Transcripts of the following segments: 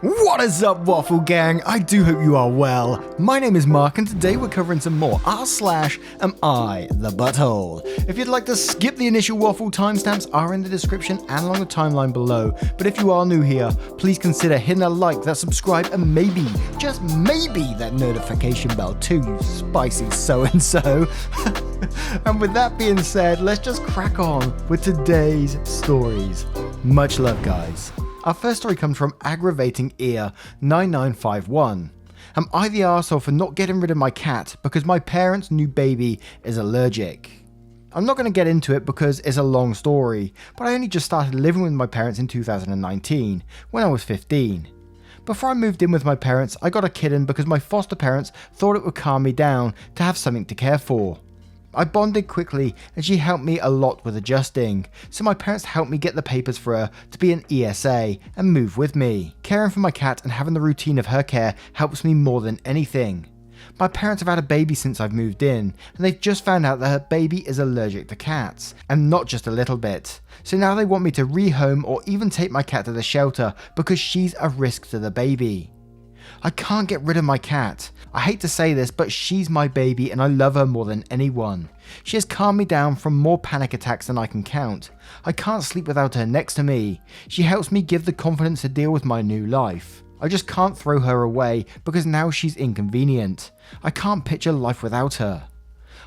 What is up, Waffle Gang? I do hope you are well. My name is Mark, and today we're covering some more r/AmITheA. If you'd like to skip the initial waffle, timestamps are in the description and along the timeline below. But if you are new here, please consider hitting that like, that subscribe, and maybe, just maybe, that notification bell too, you spicy so-and-so. And with that being said, let's just crack on with today's stories. Much love, guys. Our first story comes from Aggravating Ear 9951. Am I the arsehole for not getting rid of my cat because my parents' new baby is allergic? I'm not going to get into it because it's a long story, but I only just started living with my parents in 2019, when I was 15. Before I moved in with my parents, I got a kitten because my foster parents thought it would calm me down to have something to care for. I bonded quickly and she helped me a lot with adjusting, so my parents helped me get the papers for her to be an ESA and move with me. Caring for my cat and having the routine of her care helps me more than anything. My parents have had a baby since I've moved in, and they've just found out that her baby is allergic to cats, and not just a little bit. So now they want me to rehome or even take my cat to the shelter because she's a risk to the baby. I can't get rid of my cat. I hate to say this, but she's my baby and I love her more than anyone. She has calmed me down from more panic attacks than I can count. I can't sleep without her next to me. She helps me give the confidence to deal with my new life. I just can't throw her away because now she's inconvenient. I can't picture life without her.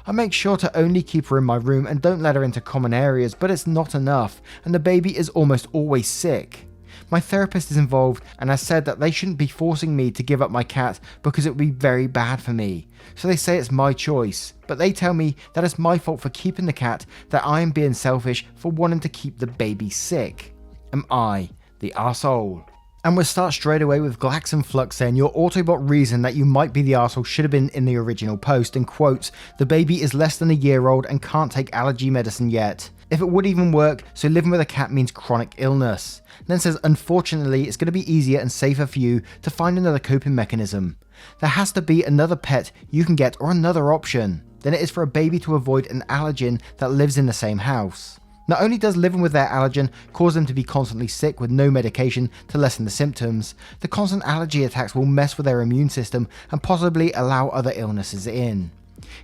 I make sure to only keep her in my room and don't let her into common areas, but it's not enough and the baby is almost always sick. My therapist is involved and has said that they shouldn't be forcing me to give up my cat because it would be very bad for me. So they say it's my choice, but they tell me that it's my fault for keeping the cat, that I am being selfish for wanting to keep the baby sick. Am I the arsehole? And we'll start straight away with Glax and Flux saying your Autobot reason that you might be the arsehole should have been in the original post, and quotes, the baby is less than a year old and can't take allergy medicine yet. If it would even work, so living with a cat means chronic illness. Then says, unfortunately, it's going to be easier and safer for you to find another coping mechanism. There has to be another pet you can get or another option than it is for a baby to avoid an allergen that lives in the same house. Not only does living with their allergen cause them to be constantly sick with no medication to lessen the symptoms, the constant allergy attacks will mess with their immune system and possibly allow other illnesses in.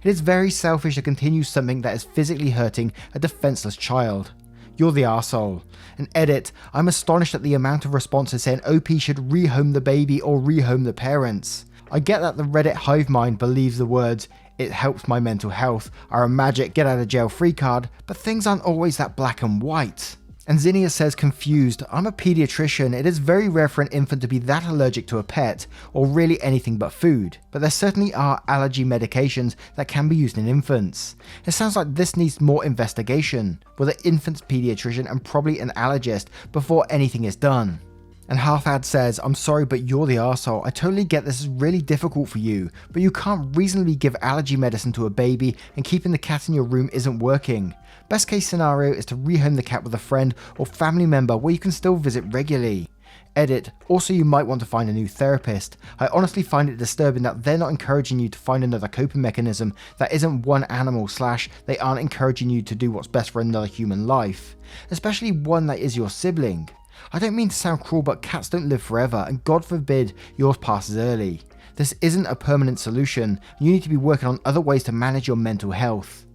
It is very selfish to continue something that is physically hurting a defenseless child. You're the arsehole. And edit, I'm astonished at the amount of responses saying OP should rehome the baby or rehome the parents. I get that the Reddit hive mind believes the words, it helps my mental health, are a magic get out of jail free card, but things aren't always that black and white. And Zinnia says confused, I'm a pediatrician, it is very rare for an infant to be that allergic to a pet, or really anything but food, but there certainly are allergy medications that can be used in infants. It sounds like this needs more investigation, with an infant's pediatrician and probably an allergist before anything is done. And Halfad says, I'm sorry but you're the arsehole, I totally get this is really difficult for you, but you can't reasonably give allergy medicine to a baby and keeping the cat in your room isn't working. Best case scenario is to rehome the cat with a friend or family member where you can still visit regularly. Edit, also you might want to find a new therapist. I honestly find it disturbing that they're not encouraging you to find another coping mechanism that isn't one animal / they aren't encouraging you to do what's best for another human life, especially one that is your sibling. I don't mean to sound cruel, but cats don't live forever and God forbid yours passes early. This isn't a permanent solution, you need to be working on other ways to manage your mental health.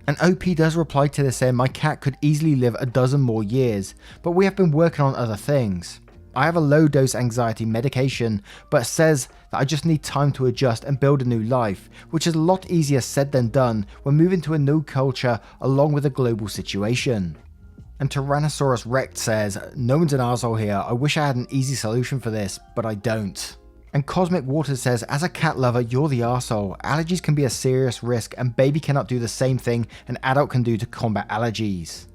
And OP does reply to this saying my cat could easily live a dozen more years, but we have been working on other things. I have a low dose anxiety medication, but says that I just need time to adjust and build a new life, which is a lot easier said than done when moving to a new culture along with a global situation. And Tyrannosaurus Rex says, no one's an arsehole here, I wish I had an easy solution for this, but I don't. And Cosmic Waters says, as a cat lover, you're the arsehole. Allergies can be a serious risk and baby cannot do the same thing an adult can do to combat allergies.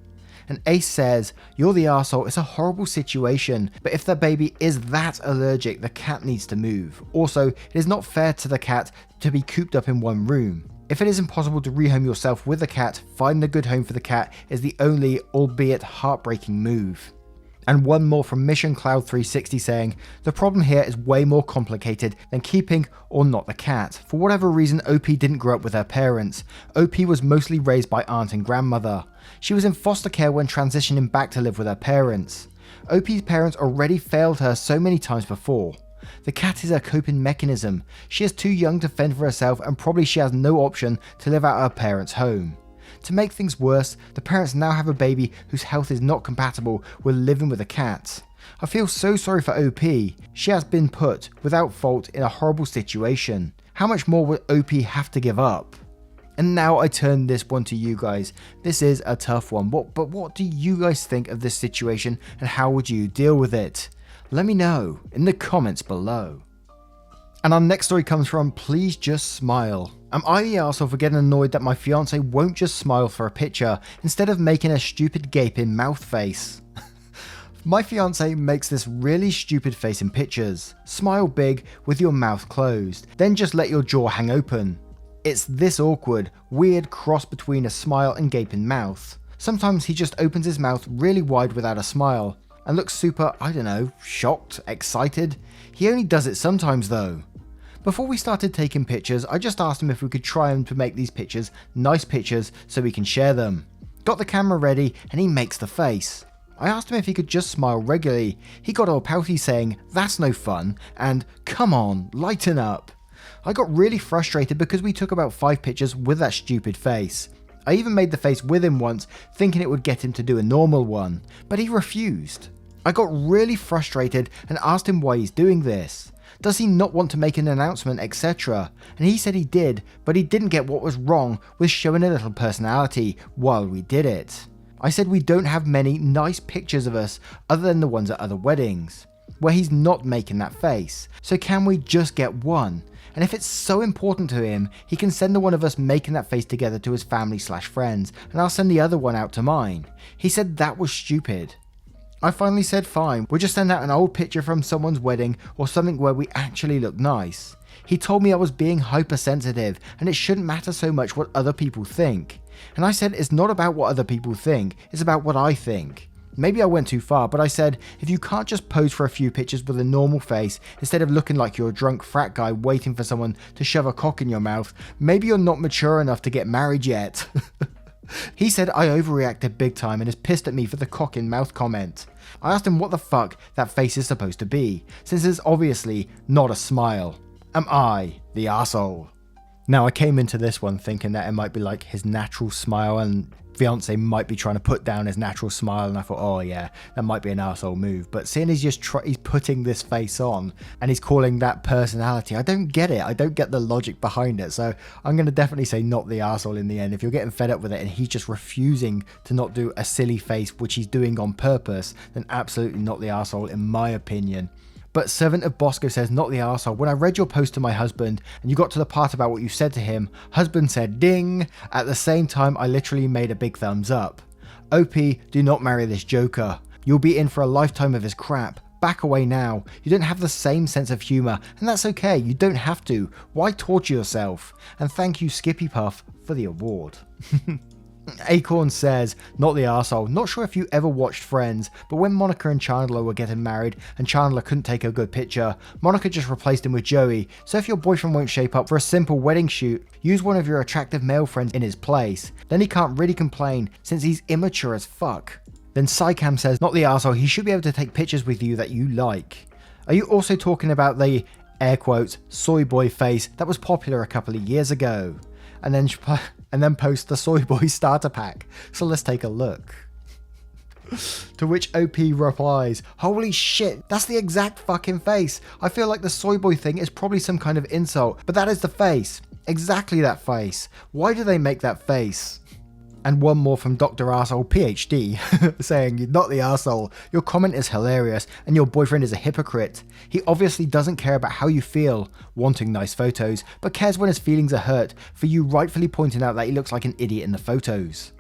And Ace says, you're the arsehole, it's a horrible situation, but if the baby is that allergic, the cat needs to move. Also, it is not fair to the cat to be cooped up in one room. If it is impossible to rehome yourself with a cat, finding a good home for the cat is the only, albeit heartbreaking move. And one more from Mission Cloud 360 saying, the problem here is way more complicated than keeping or not the cat. For whatever reason, OP didn't grow up with her parents. OP was mostly raised by aunt and grandmother. She was in foster care when transitioning back to live with her parents. OP's parents already failed her so many times before. The cat is her coping mechanism. She is too young to fend for herself and probably she has no option to live out her parents' home. To make things worse, the parents now have a baby whose health is not compatible with living with a cat. I feel so sorry for OP. She has been put, without fault, in a horrible situation. How much more would OP have to give up? And now I turn this one to you guys. This is a tough one, but what do you guys think of this situation and how would you deal with it? Let me know in the comments below. And our next story comes from Please Just Smile. Am I the arsehole for getting annoyed that my fiance won't just smile for a picture instead of making a stupid gaping mouth face? My fiance makes this really stupid face in pictures. Smile big with your mouth closed, then just let your jaw hang open. It's this awkward, weird cross between a smile and gaping mouth. Sometimes he just opens his mouth really wide without a smile and looks super, I don't know, shocked, excited. He only does it sometimes though. Before we started taking pictures, I just asked him if we could try him to make these pictures nice pictures so we can share them. Got the camera ready and he makes the face. I asked him if he could just smile regularly. He got all pouty saying, "That's no fun," and "Come on, lighten up." I got really frustrated because we took about 5 pictures with that stupid face. I even made the face with him once, thinking it would get him to do a normal one, but he refused. I got really frustrated and asked him why he's doing this. Does he not want to make an announcement, etc? And he said he did, but he didn't get what was wrong with showing a little personality while we did it. I said we don't have many nice pictures of us other than the ones at other weddings, where he's not making that face. So can we just get one? And if it's so important to him, he can send the one of us making that face together to his family/friends, and I'll send the other one out to mine. He said that was stupid. I finally said fine, we'll just send out an old picture from someone's wedding or something where we actually look nice. He told me I was being hypersensitive and it shouldn't matter so much what other people think. And I said it's not about what other people think, it's about what I think. Maybe I went too far, but I said if you can't just pose for a few pictures with a normal face instead of looking like you're a drunk frat guy waiting for someone to shove a cock in your mouth, maybe you're not mature enough to get married yet. He said I overreacted big time and is pissed at me for the cock in mouth comment. I asked him what the fuck that face is supposed to be, since it's obviously not a smile. Am I the arsehole? Now I came into this one thinking that it might be like his natural smile and fiance might be trying to put down his natural smile, and I thought, oh yeah, that might be an arsehole move. But seeing he's just he's putting this face on and he's calling that personality, I don't get it. I don't get the logic behind it. So I'm going to definitely say not the arsehole in the end. If you're getting fed up with it and he's just refusing to not do a silly face, which he's doing on purpose, then absolutely not the arsehole in my opinion. But Servant of Bosco says, not the arsehole. When I read your post to my husband and you got to the part about what you said to him, husband said ding. At the same time, I literally made a big thumbs up. OP, do not marry this joker. You'll be in for a lifetime of his crap. Back away now. You don't have the same sense of humour, and that's okay. You don't have to. Why torture yourself? And thank you, Skippy Puff, for the award. Acorn says, not the arsehole. Not sure if you ever watched Friends, but when Monica and Chandler were getting married and Chandler couldn't take a good picture, Monica just replaced him with Joey. So if your boyfriend won't shape up for a simple wedding shoot, use one of your attractive male friends in his place. Then he can't really complain since he's immature as fuck. Then Psycam says, not the arsehole. He should be able to take pictures with you that you like. Are you also talking about the, air quotes, soy boy face that was popular a couple of years ago? And then post the Soy Boy starter pack. So let's take a look. To which OP replies, holy shit, that's the exact fucking face. I feel like the Soy Boy thing is probably some kind of insult, but that is the face. Exactly that face. Why do they make that face? And one more from Dr. Arsehole PhD saying, you're not the arsehole. Your comment is hilarious and your boyfriend is a hypocrite. He obviously doesn't care about how you feel, wanting nice photos, but cares when his feelings are hurt for you rightfully pointing out that he looks like an idiot in the photos.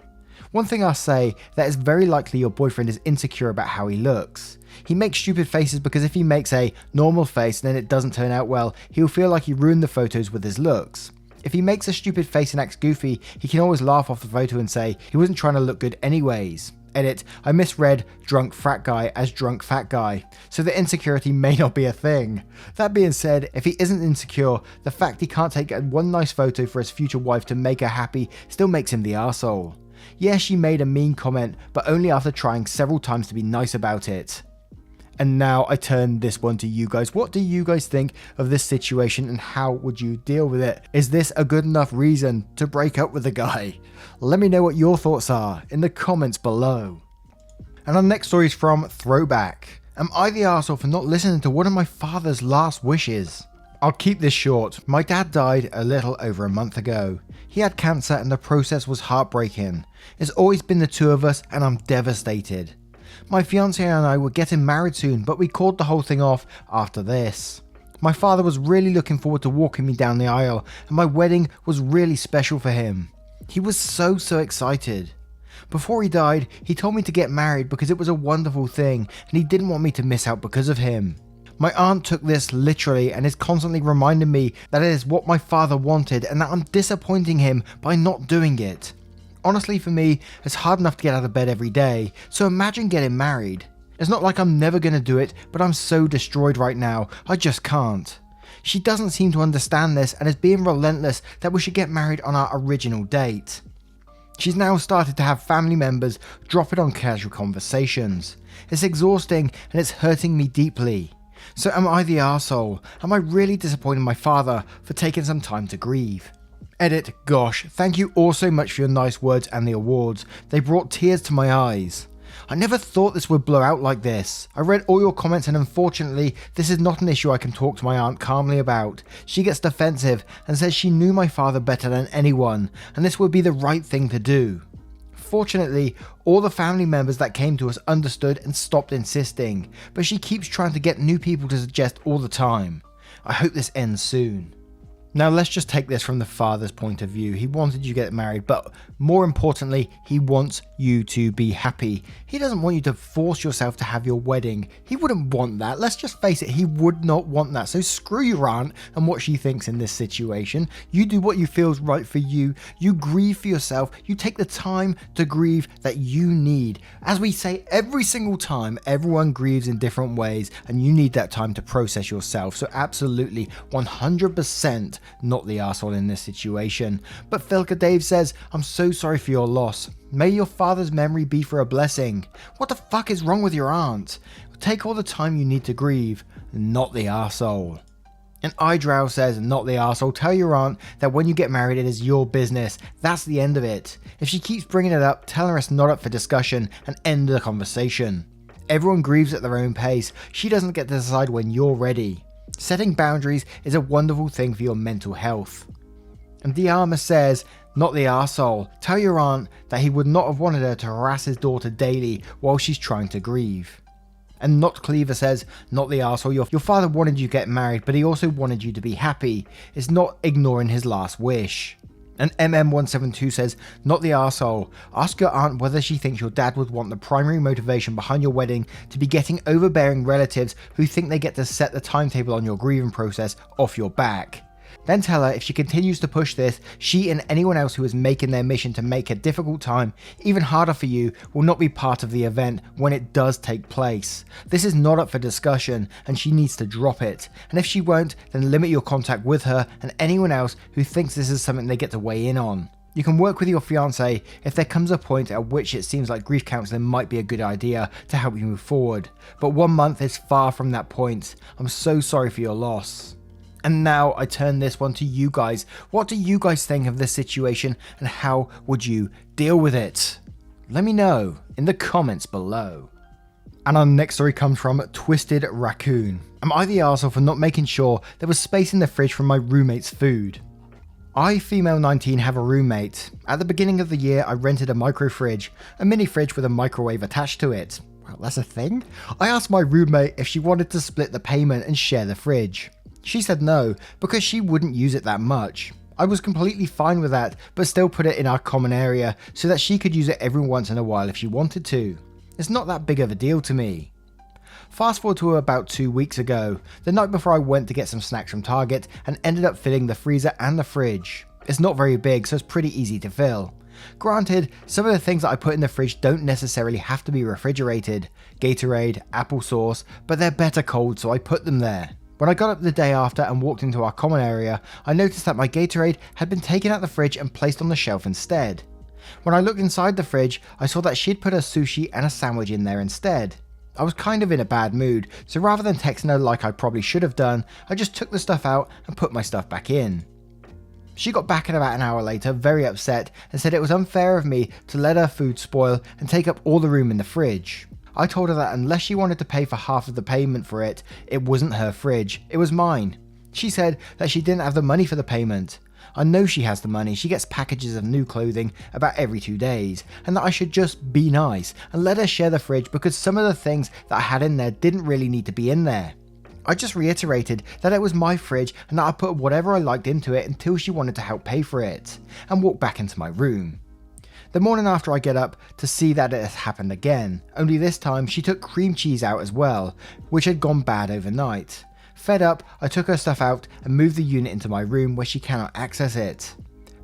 One thing I'll say, that is very likely your boyfriend is insecure about how he looks. He makes stupid faces because if he makes a normal face and then it doesn't turn out well, he'll feel like he ruined the photos with his looks. If he makes a stupid face and acts goofy, he can always laugh off the photo and say he wasn't trying to look good anyways. Edit, I misread drunk frat guy as drunk fat guy, so the insecurity may not be a thing. That being said, if he isn't insecure, the fact he can't take one nice photo for his future wife to make her happy still makes him the arsehole. Yeah, she made a mean comment, but only after trying several times to be nice about it. And now I turn this one to you guys. What do you guys think of this situation and how would you deal with it? Is this a good enough reason to break up with the guy? Let me know what your thoughts are in the comments below. And our next story is from Throwback. Am I the arsehole for not listening to one of my father's last wishes? I'll keep this short. My dad died a little over a month ago. He had cancer and the process was heartbreaking. It's always been the two of us and I'm devastated. My fiancé and I were getting married soon, but we called the whole thing off after this. My father was really looking forward to walking me down the aisle, and my wedding was really special for him. He was so excited. Before he died, he told me to get married because it was a wonderful thing, and he didn't want me to miss out because of him. My aunt took this literally and is constantly reminding me that it is what my father wanted and that I'm disappointing him by not doing it. Honestly, for me, it's hard enough to get out of bed every day, so imagine getting married. It's not like I'm never going to do it, but I'm so destroyed right now, I just can't. She doesn't seem to understand this and is being relentless that we should get married on our original date. She's now started to have family members drop it on casual conversations. It's exhausting and it's hurting me deeply. So am I the arsehole? Am I really disappointing my father for taking some time to grieve? Edit, gosh, thank you all so much for your nice words and the awards. They brought tears to my eyes. I never thought this would blow out like this. I read all your comments and unfortunately, this is not an issue I can talk to my aunt calmly about. She gets defensive and says she knew my father better than anyone, and this would be the right thing to do. Fortunately, all the family members that came to us understood and stopped insisting, but she keeps trying to get new people to suggest all the time. I hope this ends soon. Now let's just take this from the father's point of view. He wanted you to get married, but more importantly, he wants you to be happy. He doesn't want you to force yourself to have your wedding. He wouldn't want that. Let's just face it, he would not want that. So screw your aunt and what she thinks in this situation. You do what you feel is right for you. You grieve for yourself. You take the time to grieve that you need. As we say every single time, everyone grieves in different ways and you need that time to process yourself. So absolutely, 100% not the arsehole in this situation. But Filka Dave says, I'm so sorry for your loss. May your father's memory be for a blessing. What the fuck is wrong with your aunt? Take all the time you need to grieve, not the arsehole. And iDrow says, not the arsehole. Tell your aunt that when you get married it is your business. That's the end of it. If she keeps bringing it up, tell her it's not up for discussion and end the conversation. Everyone grieves at their own pace. She doesn't get to decide when you're ready. Setting boundaries is a wonderful thing for your mental health. And Diarma says, not the arsehole. Tell your aunt that he would not have wanted her to harass his daughter daily while she's trying to grieve. And Not Cleaver says, not the arsehole. Your father wanted you to get married, but he also wanted you to be happy. It's not ignoring his last wish. And MM172 says, not the arsehole. Ask your aunt whether she thinks your dad would want the primary motivation behind your wedding to be getting overbearing relatives who think they get to set the timetable on your grieving process off your back. Then tell her if she continues to push this, she and anyone else who is making their mission to make a difficult time even harder for you will not be part of the event when it does take place. This is not up for discussion and she needs to drop it. And if she won't, then limit your contact with her and anyone else who thinks this is something they get to weigh in on. You can work with your fiancé if there comes a point at which it seems like grief counselling might be a good idea to help you move forward. But 1 month is far from that point. I'm so sorry for your loss. And now I turn this one to you guys. What do you guys think of this situation and how would you deal with it? Let me know in the comments below. And our next story comes from Twisted Raccoon. Am I the arsehole for not making sure there was space in the fridge for my roommate's food? I, female 19, have a roommate. At the beginning of the year, I rented a micro fridge, a mini fridge with a microwave attached to it. Well, that's a thing? I asked my roommate if she wanted to split the payment and share the fridge. She said no, because she wouldn't use it that much. I was completely fine with that, but still put it in our common area so that she could use it every once in a while if she wanted to. It's not that big of a deal to me. Fast forward to about 2 weeks ago, the night before I went to get some snacks from Target and ended up filling the freezer and the fridge. It's not very big, so it's pretty easy to fill. Granted, some of the things that I put in the fridge don't necessarily have to be refrigerated, Gatorade, applesauce, but they're better cold, so I put them there. When I got up the day after and walked into our common area, I noticed that my Gatorade had been taken out the fridge and placed on the shelf instead. When I looked inside the fridge, I saw that she'd put a sushi and a sandwich in there instead. I was kind of in a bad mood, so rather than texting her like I probably should have done, I just took the stuff out and put my stuff back in. She got back in about an hour later, very upset, and said it was unfair of me to let her food spoil and take up all the room in the fridge. I told her that unless she wanted to pay for half of the payment for it, it wasn't her fridge, it was mine. She said that she didn't have the money for the payment. I know she has the money, she gets packages of new clothing about every 2 days, and that I should just be nice and let her share the fridge because some of the things that I had in there didn't really need to be in there. I just reiterated that it was my fridge and that I put whatever I liked into it until she wanted to help pay for it, and walked back into my room. The morning after, I get up to see that it has happened again, only this time she took cream cheese out as well, which had gone bad overnight. Fed up, I took her stuff out and moved the unit into my room where she cannot access it.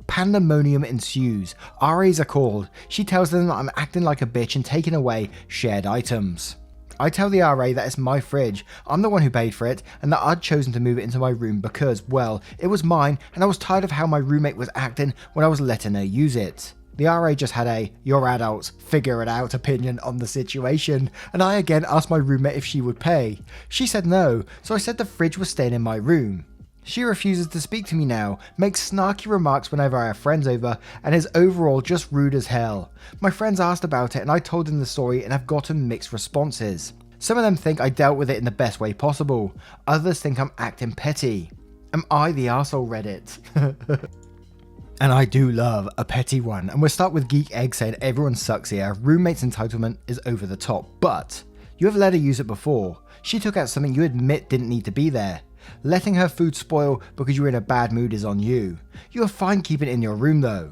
Pandemonium ensues. RAs are called. She tells them that I'm acting like a bitch and taking away shared items. I tell the RA that it's my fridge, I'm the one who paid for it, and that I'd chosen to move it into my room because, well, it was mine and I was tired of how my roommate was acting when I was letting her use it. The RA just had a "you're adults, figure it out" opinion on the situation, and I again asked my roommate if she would pay. She said no, so I said the fridge was staying in my room. She refuses to speak to me now, makes snarky remarks whenever I have friends over, and is overall just rude as hell. My friends asked about it and I told them the story and have gotten mixed responses. Some of them think I dealt with it in the best way possible, others think I'm acting petty. Am I the arsehole, Reddit? And I do love a petty one, and we'll start with Geek Egg saying everyone sucks here, roommate's entitlement is over the top, but you have let her use it before. She took out something you admit didn't need to be there. Letting her food spoil because you were in a bad mood is on you. You are fine keeping it in your room though.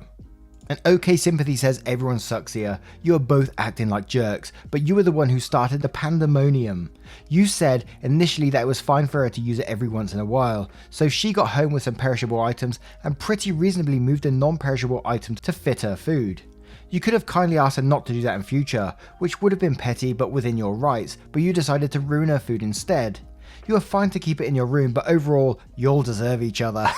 And OK Sympathy says everyone sucks here, you are both acting like jerks, but you were the one who started the pandemonium. You said initially that it was fine for her to use it every once in a while, so she got home with some perishable items and pretty reasonably moved a non-perishable item to fit her food. You could have kindly asked her not to do that in future, which would have been petty but within your rights, but you decided to ruin her food instead. You are fine to keep it in your room, but overall, you'll deserve each other.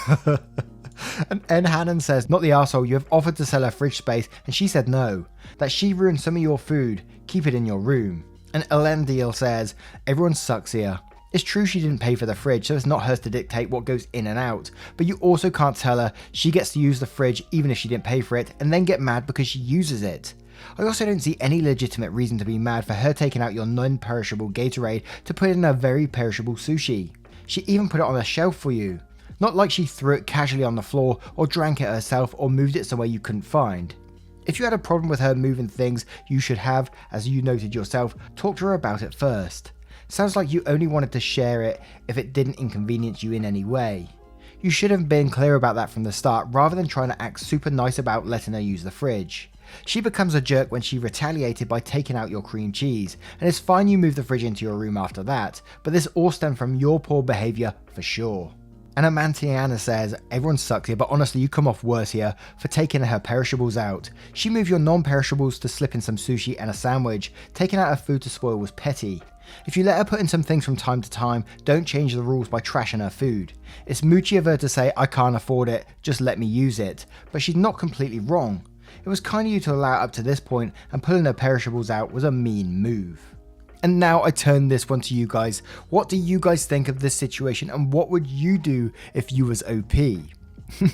And N. Hannon says, not the arsehole, you have offered to sell her fridge space and she said no. That she ruined some of your food, keep it in your room. And Elendil says, everyone sucks here. It's true she didn't pay for the fridge, so it's not hers to dictate what goes in and out, but you also can't tell her she gets to use the fridge even if she didn't pay for it and then get mad because she uses it. I also don't see any legitimate reason to be mad for her taking out your non-perishable Gatorade to put in her very perishable sushi. She even put it on a shelf for you. Not like she threw it casually on the floor or drank it herself or moved it somewhere you couldn't find. If you had a problem with her moving things, you should have, as you noted yourself, talked to her about it first. Sounds like you only wanted to share it if it didn't inconvenience you in any way. You should have been clear about that from the start rather than trying to act super nice about letting her use the fridge. She becomes a jerk when she retaliated by taking out your cream cheese, and it's fine you move the fridge into your room after that, but this all stemmed from your poor behaviour for sure. And AmITheA says, everyone sucks here, but honestly you come off worse here for taking her perishables out. She moved your non-perishables to slip in some sushi and a sandwich. Taking out her food to spoil was petty. If you let her put in some things from time to time, don't change the rules by trashing her food. It's moochy of her to say, I can't afford it, just let me use it. But she's not completely wrong. It was kind of you to allow it up to this point, and pulling her perishables out was a mean move. And now I turn this one to you guys. What do you guys think of this situation, and what would you do if you was OP?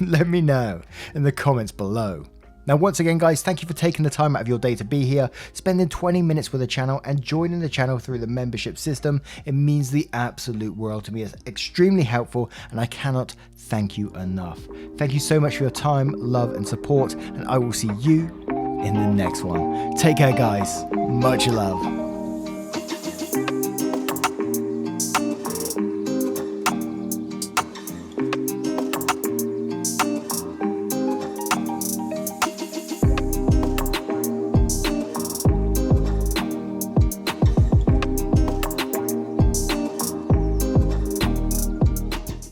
Let me know in the comments below. Now once again guys, thank you for taking the time out of your day to be here, spending 20 minutes with the channel and joining the channel through the membership system. It means the absolute world to me. It's extremely helpful and I cannot thank you enough. Thank you so much for your time, love and support, and I will see you in the next one. Take care guys, much love.